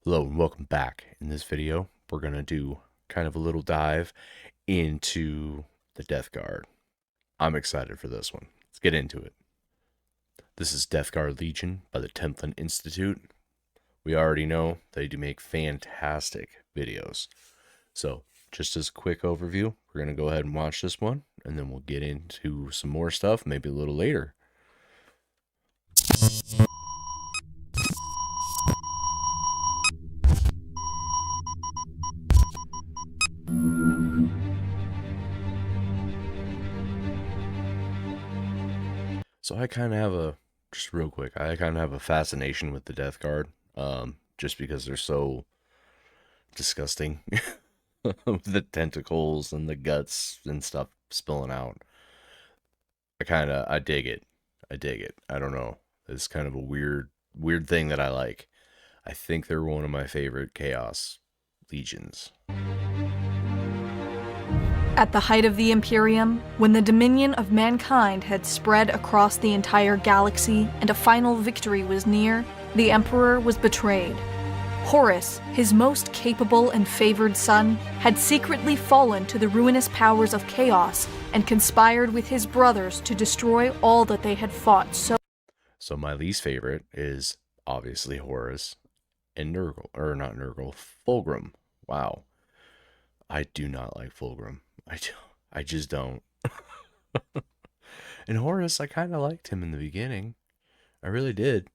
Hello and welcome back. In this video, we're going to do kind of a little dive into the Death Guard. I'm excited for this one. Let's get into it. This is Traitor Legion by the Templin Institute. We already know they do make fantastic videos. So, just as a quick overview, we're going to go ahead and watch this one, and then we'll get into some more stuff, maybe a little later. So I kind of have just real quick, I kind of have a fascination with the Death Guard, just because they're so disgusting. With the tentacles and the guts and stuff spilling out. I dig it. I dig it. I don't know. It's kind of a weird thing that I like. I think they're one of my favorite Chaos Legions. At the height of the Imperium, when the dominion of mankind had spread across the entire galaxy and a final victory was near, the Emperor was betrayed. Horus, his most capable and favored son, had secretly fallen to the ruinous powers of chaos and conspired with his brothers to destroy all that they had fought so. So my least favorite is obviously Horus and Nurgle, or not Nurgle, Fulgrim. Wow. I do not like Fulgrim. I just don't. And Horus, I kind of liked him in the beginning. I really did.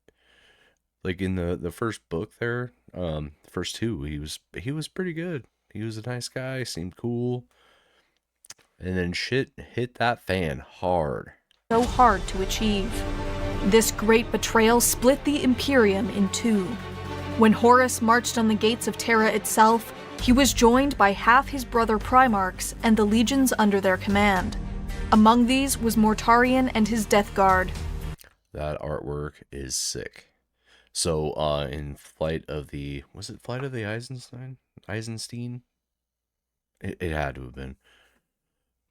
Like in the first book there, the first two, he was pretty good. He was a nice guy, seemed cool. And then shit hit that fan hard. So hard to achieve. This great betrayal split the Imperium in two. When Horus marched on the gates of Terra itself, he was joined by half his brother Primarchs and the legions under their command. Among these was Mortarion and his Death Guard. That artwork is sick. So, in Flight of the Eisenstein? It had to have been.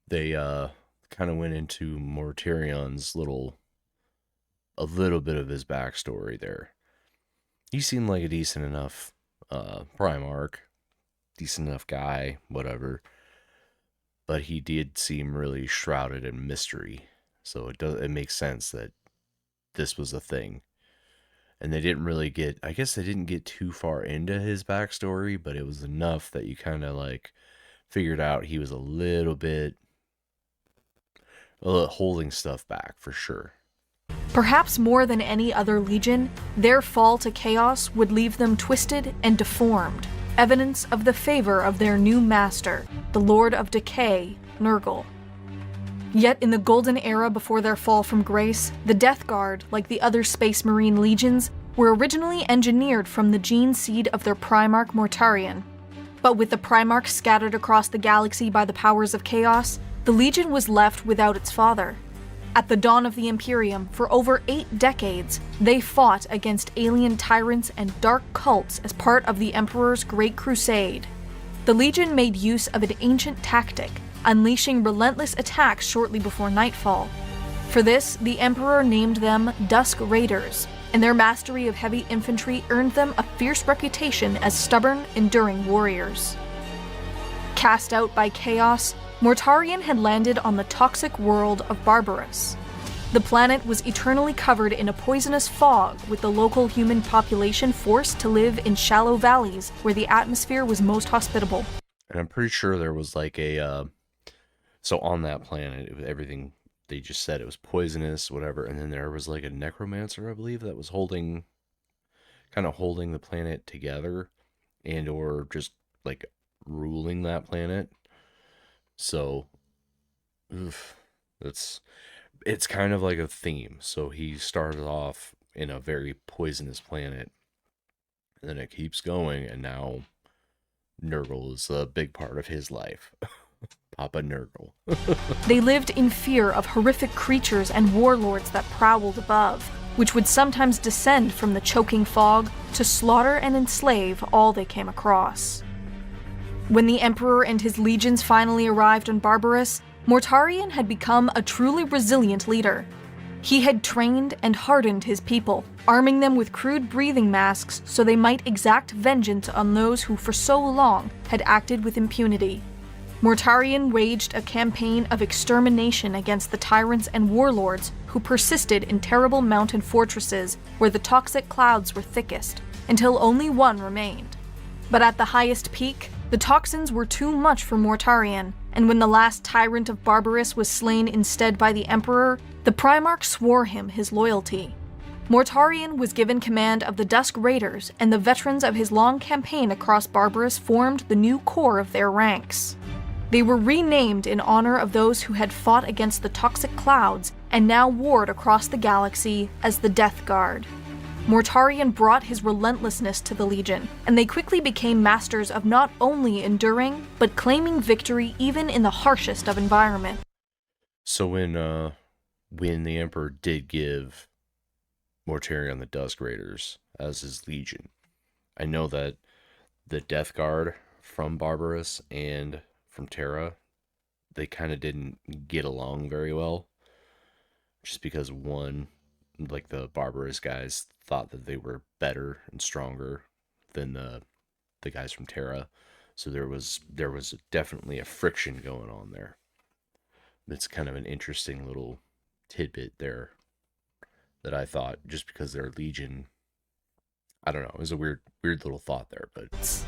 They, kind of went into Mortarion's a little bit of his backstory there. He seemed like a decent enough, Primarch, decent enough guy, whatever. But he did seem really shrouded in mystery. So it makes sense that this was a thing. And they didn't get too far into his backstory, but it was enough that you kind of like figured out he was a little bit holding stuff back for sure. Perhaps more than any other legion, their fall to chaos would leave them twisted and deformed, evidence of the favor of their new master, the Lord of Decay, Nurgle. Yet in the golden era before their fall from grace, the Death Guard, like the other Space Marine legions, were originally engineered from the gene seed of their Primarch Mortarion. But with the Primarchs scattered across the galaxy by the powers of chaos, the Legion was left without its father. At the dawn of the Imperium, for over 8 decades, they fought against alien tyrants and dark cults as part of the Emperor's Great Crusade. The Legion made use of an ancient tactic, unleashing relentless attacks shortly before nightfall. For this, the Emperor named them Dusk Raiders, and their mastery of heavy infantry earned them a fierce reputation as stubborn, enduring warriors. Cast out by chaos, Mortarion had landed on the toxic world of Barbarous. The planet was eternally covered in a poisonous fog, with the local human population forced to live in shallow valleys where the atmosphere was most hospitable. And I'm pretty sure there was like so on that planet, everything they just said it was poisonous, whatever, and then there was like a necromancer, I believe, that was holding the planet together and or just like ruling that planet. So, it's kind of like a theme. So he started off in a very poisonous planet, and then it keeps going, and now Nurgle is a big part of his life. Papa Nurgle. They lived in fear of horrific creatures and warlords that prowled above, which would sometimes descend from the choking fog to slaughter and enslave all they came across. When the Emperor and his legions finally arrived on Barbarous, Mortarion had become a truly resilient leader. He had trained and hardened his people, arming them with crude breathing masks so they might exact vengeance on those who for so long had acted with impunity. Mortarion waged a campaign of extermination against the tyrants and warlords who persisted in terrible mountain fortresses where the toxic clouds were thickest, until only one remained. But at the highest peak, the toxins were too much for Mortarion, and when the last tyrant of Barbarous was slain instead by the Emperor, the Primarch swore him his loyalty. Mortarion was given command of the Dusk Raiders, and the veterans of his long campaign across Barbarous formed the new core of their ranks. They were renamed in honor of those who had fought against the toxic clouds and now warred across the galaxy as the Death Guard. Mortarion brought his relentlessness to the Legion, and they quickly became masters of not only enduring, but claiming victory even in the harshest of environments. So when the Emperor did give Mortarion the Dusk Raiders as his Legion, I know that the Death Guard from Barbarous and from Terra, they kind of didn't get along very well, just because one, like the Barbarous guys thought that they were better and stronger than the guys from Terra, so there was definitely a friction going on there. It's kind of an interesting little tidbit there that I thought, just because they're Legion, I don't know, it was a weird little thought there, but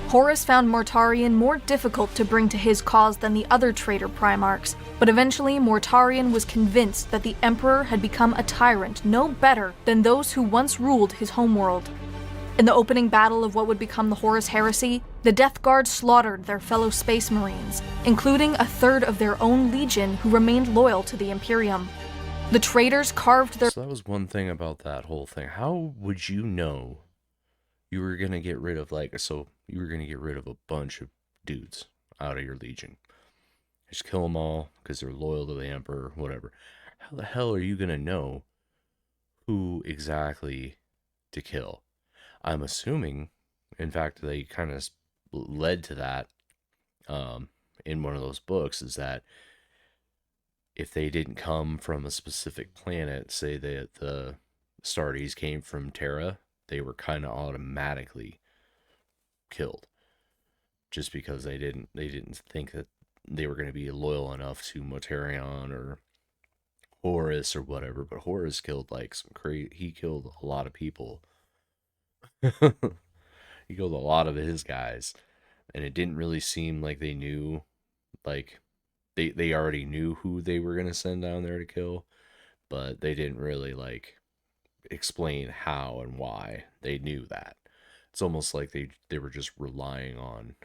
Horus found Mortarion more difficult to bring to his cause than the other traitor Primarchs, but eventually Mortarion was convinced that the Emperor had become a tyrant no better than those who once ruled his homeworld. In the opening battle of what would become the Horus Heresy, the Death Guard slaughtered their fellow Space Marines, including a third of their own Legion who remained loyal to the Imperium. The traitors carved their— So that was one thing about that whole thing. How would you know you were going to get rid of, you were going to get rid of a bunch of dudes out of your Legion? Just kill them all because they're loyal to the Emperor, whatever. How the hell are you going to know who exactly to kill? I'm assuming, in fact, they kind of led to that in one of those books, is that if they didn't come from a specific planet, say that the Astartes came from Terra, they were kind of automatically killed, just because they didn't think that they were going to be loyal enough to Mortarion or Horus or whatever. But Horus killed he killed a lot of people. He killed a lot of his guys, and it didn't really seem like they knew, like they already knew who they were going to send down there to kill, but they didn't really explain how and why they knew that. It's almost like they were just relying on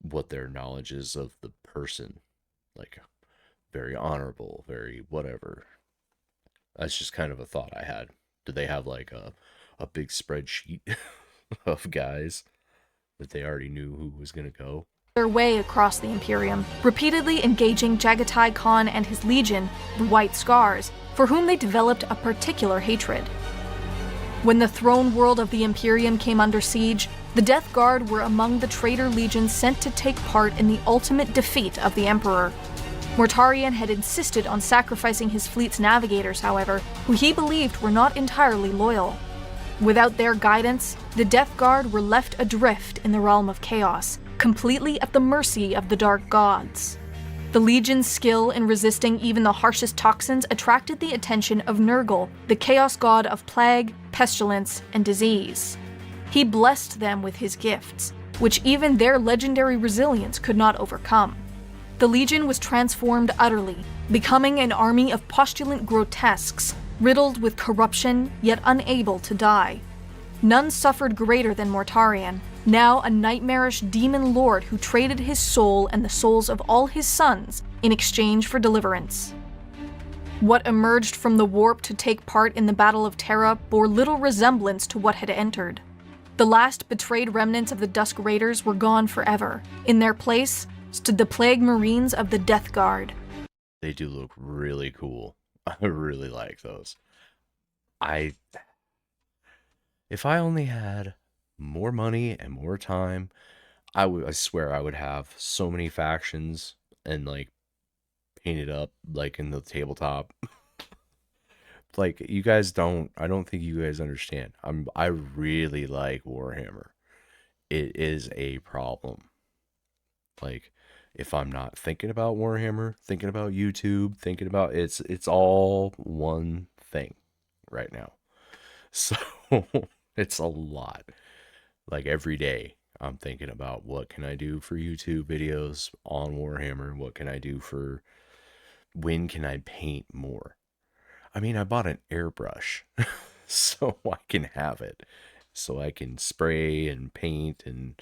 what their knowledge is of the person, like very honorable, very whatever. That's just kind of a thought I had. Do they have a big spreadsheet of guys that they already knew who was going to go? Their way across the Imperium, repeatedly engaging Jagatai Khan and his Legion, the White Scars, for whom they developed a particular hatred. When the throne world of the Imperium came under siege, the Death Guard were among the traitor legions sent to take part in the ultimate defeat of the Emperor. Mortarion had insisted on sacrificing his fleet's navigators, however, who he believed were not entirely loyal. Without their guidance, the Death Guard were left adrift in the realm of chaos, completely at the mercy of the Dark Gods. The Legion's skill in resisting even the harshest toxins attracted the attention of Nurgle, the chaos god of plague, pestilence, and disease. He blessed them with his gifts, which even their legendary resilience could not overcome. The Legion was transformed utterly, becoming an army of postulant grotesques, riddled with corruption, yet unable to die. None suffered greater than Mortarion, now a nightmarish demon lord who traded his soul and the souls of all his sons in exchange for deliverance. What emerged from the warp to take part in the Battle of Terra bore little resemblance to what had entered. The last betrayed remnants of the Dusk Raiders were gone forever. In their place stood the Plague Marines of the Death Guard. They do look really cool. I really like those. If I only had more money and more time, I swear I would have so many factions and painted up like in the tabletop. Like you guys don't I don't think you guys understand. I really like Warhammer. It is a problem. Like if I'm not thinking about Warhammer, thinking about YouTube, thinking about it's all one thing right now. So it's a lot. Like every day I'm thinking about what can I do for YouTube videos on Warhammer? What can I do for when can I paint more? I mean, I bought an airbrush so I can have it. So I can spray and paint and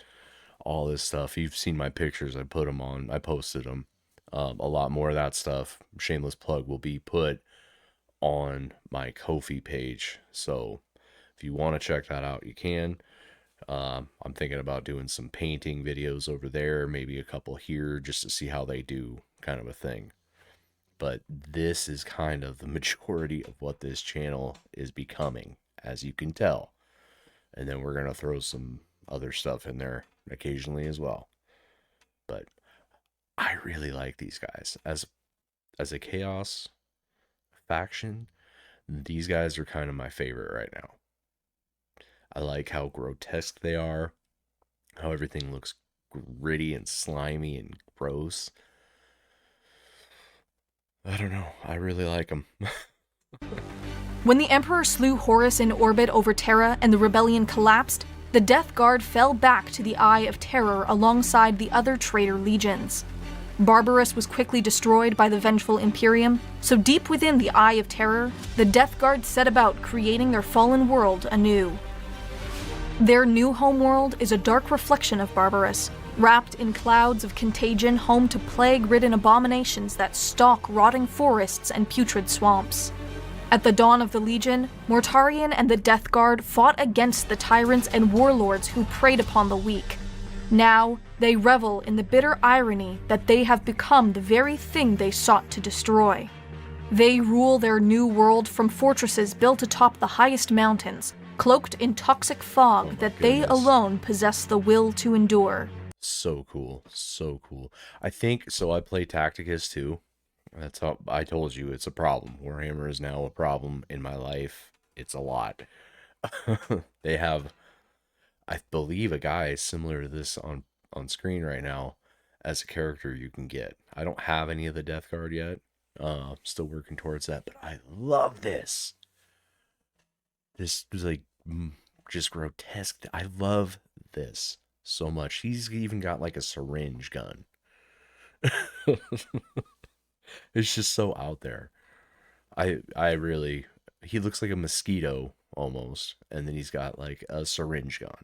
all this stuff. You've seen my pictures. I put them on. I posted them. A lot more of that stuff. Shameless plug will be put on my Ko-fi page. So if you want to check that out, you can. I'm thinking about doing some painting videos over there, maybe a couple here, just to see how they do, kind of a thing. But this is kind of the majority of what this channel is becoming, as you can tell. And then we're going to throw some other stuff in there occasionally as well. But I really like these guys as a chaos faction. These guys are kind of my favorite right now. I like how grotesque they are, how everything looks gritty and slimy and gross. I don't know. I really like them. When the Emperor slew Horus in orbit over Terra and the rebellion collapsed, the Death Guard fell back to the Eye of Terror alongside the other traitor legions. Barbarous was quickly destroyed by the vengeful Imperium, so deep within the Eye of Terror, the Death Guard set about creating their fallen world anew. Their new homeworld is a dark reflection of Barbarous, wrapped in clouds of contagion, home to plague-ridden abominations that stalk rotting forests and putrid swamps. At the dawn of the Legion, Mortarion and the Death Guard fought against the tyrants and warlords who preyed upon the weak. Now, they revel in the bitter irony that they have become the very thing they sought to destroy. They rule their new world from fortresses built atop the highest mountains, cloaked in toxic fog that they alone possess the will to endure. So cool. So cool. I think so. I play Tacticus too. That's how I told you it's a problem. Warhammer is now a problem in my life. It's a lot. They have, I believe, a guy similar to this on screen right now as a character you can get. I don't have any of the Death Guard yet. Still working towards that, but I love this. This is like just grotesque. I love this so much. He's even got like a syringe gun. It's just so out there. I really he looks like a mosquito almost, and then he's got like a syringe gun.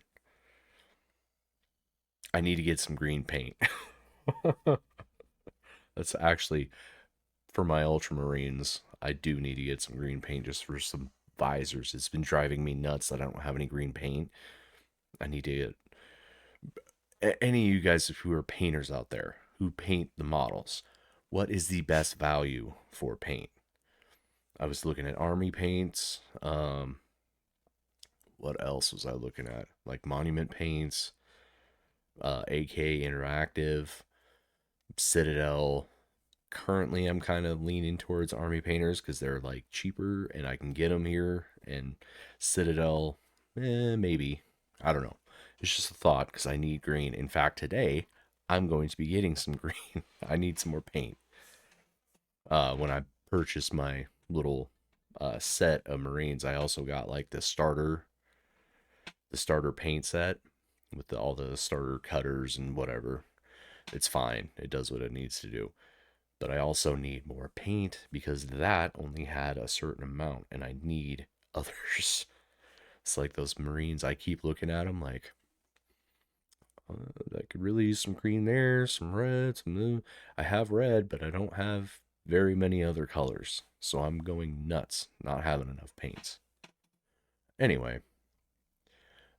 I need to get some green paint. That's actually for my ultramarines. I do need to get some green paint just for some visors. It's been driving me nuts that I don't have any green paint. I need to get any of you guys who are painters out there who paint the models. What is the best value for paint? I was looking at army paints. What else was I looking at? Like monument paints, AK Interactive, Citadel. Currently, I'm kind of leaning towards army painters because they're like cheaper and I can get them here. And Citadel, maybe. I don't know. It's just a thought because I need green. In fact, today I'm going to be getting some green. I need some more paint. When I purchased my little set of Marines, I also got like the starter paint set with all the starter cutters and whatever. It's fine. It does what it needs to do. But I also need more paint because that only had a certain amount and I need others. It's like those Marines, I keep looking at them like, I could really use some green there, some red, some blue. I have red, but I don't have very many other colors. So I'm going nuts not having enough paints. Anyway,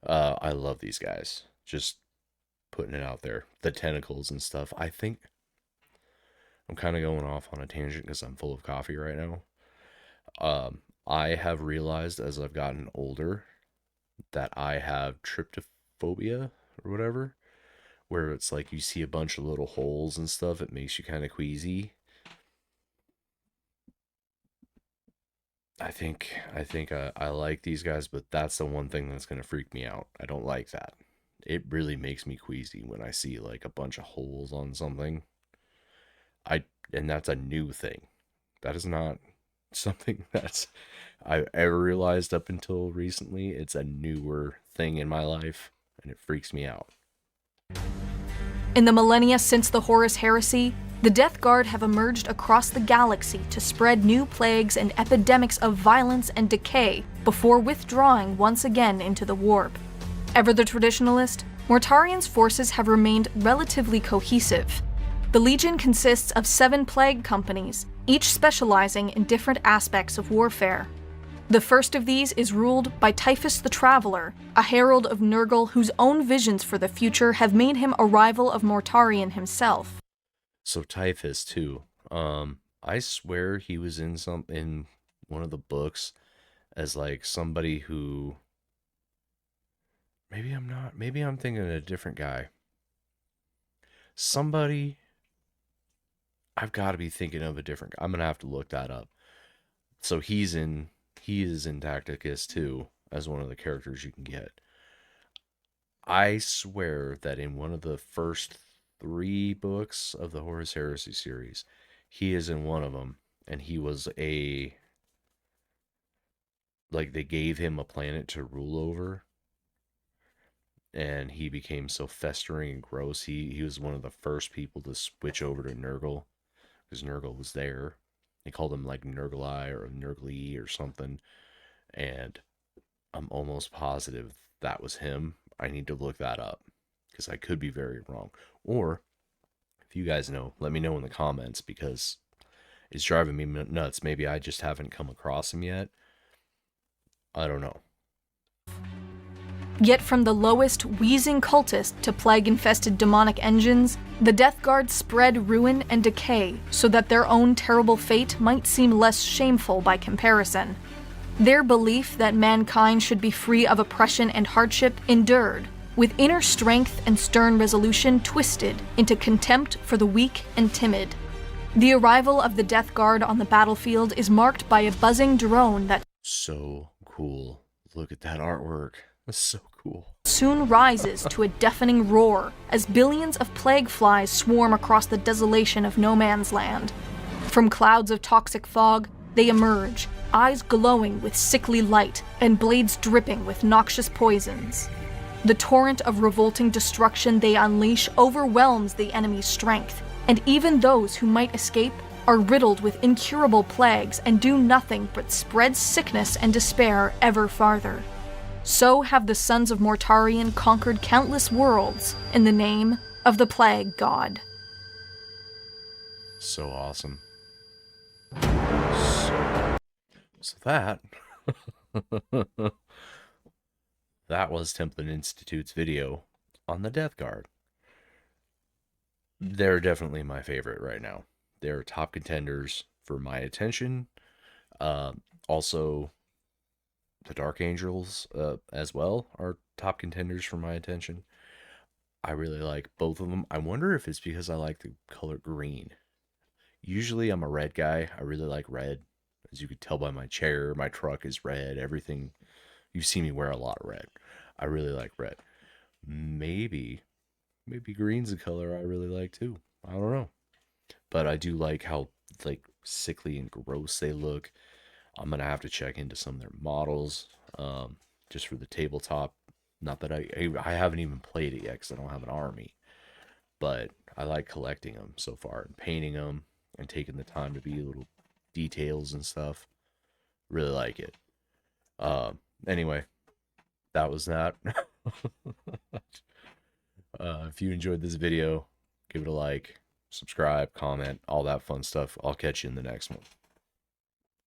I love these guys. Just putting it out there. The tentacles and stuff. I think I'm kind of going off on a tangent because I'm full of coffee right now. I have realized as I've gotten older that I have tryptophobia or whatever, where it's like you see a bunch of little holes and stuff. It makes you kind of queasy. I like these guys, but that's the one thing that's gonna freak me out. I don't like that. It really makes me queasy when I see like a bunch of holes on something. I and that's a new thing. That is not something that's I've ever realized up until recently. It's a newer thing in my life, and it freaks me out. In the millennia since the Horus Heresy, the Death Guard have emerged across the galaxy to spread new plagues and epidemics of violence and decay before withdrawing once again into the warp. Ever the traditionalist, Mortarian's forces have remained relatively cohesive. The Legion consists of 7 plague companies, each specializing in different aspects of warfare. The first of these is ruled by Typhus the Traveler, a herald of Nurgle whose own visions for the future have made him a rival of Mortarion himself. So Typhus too. I swear he was in one of the books as like somebody who maybe I'm not. Maybe I'm thinking of a different guy. Somebody I've got to be thinking of a different guy. I'm gonna have to look that up. So he is in Tacticus too as one of the characters you can get. I swear that in one of the first 3 books of the Horus Heresy series, he is in one of them, and he was a like they gave him a planet to rule over, and he became so festering and gross. He was one of the first people to switch over to Nurgle because Nurgle was there. They called him like Nurgle or Nurgle or something, and I'm almost positive that was him. I need to look that up because I could be very wrong. Or if you guys know, let me know in the comments because it's driving me nuts. Maybe I just haven't come across him yet. I don't know. Yet from the lowest, wheezing cultist to plague-infested demonic engines, the Death Guard spread ruin and decay so that their own terrible fate might seem less shameful by comparison. Their belief that mankind should be free of oppression and hardship endured, with inner strength and stern resolution twisted into contempt for the weak and timid. The arrival of the Death Guard on the battlefield is marked by a buzzing drone that So cool. Look at that artwork. That's so cool. soon rises to a deafening roar as billions of plague flies swarm across the desolation of no man's land. From clouds of toxic fog, they emerge, eyes glowing with sickly light and blades dripping with noxious poisons. The torrent of revolting destruction they unleash overwhelms the enemy's strength, and even those who might escape are riddled with incurable plagues and do nothing but spread sickness and despair ever farther. So have the sons of Mortarion conquered countless worlds in the name of the Plague God. So awesome. So that that was Templin Institute's video on the Death Guard. They're definitely my favorite right now. They're top contenders for my attention. Also, the Dark Angels as well are top contenders for my attention. I really like both of them. I wonder if it's because I like the color green. Usually I'm a red guy. I really like red. As you could tell by my chair, my truck is red. Everything, you see me wear a lot of red. I really like red. Maybe green's a color I really like too. I don't know. But I do like how like sickly and gross they look. I'm gonna have to check into some of their models, just for the tabletop. Not that I haven't even played it yet because I don't have an army. But I like collecting them so far and painting them and taking the time to be little details and stuff. Really like it. Anyway, that was that. If you enjoyed this video, give it a like, subscribe, comment, all that fun stuff. I'll catch you in the next one.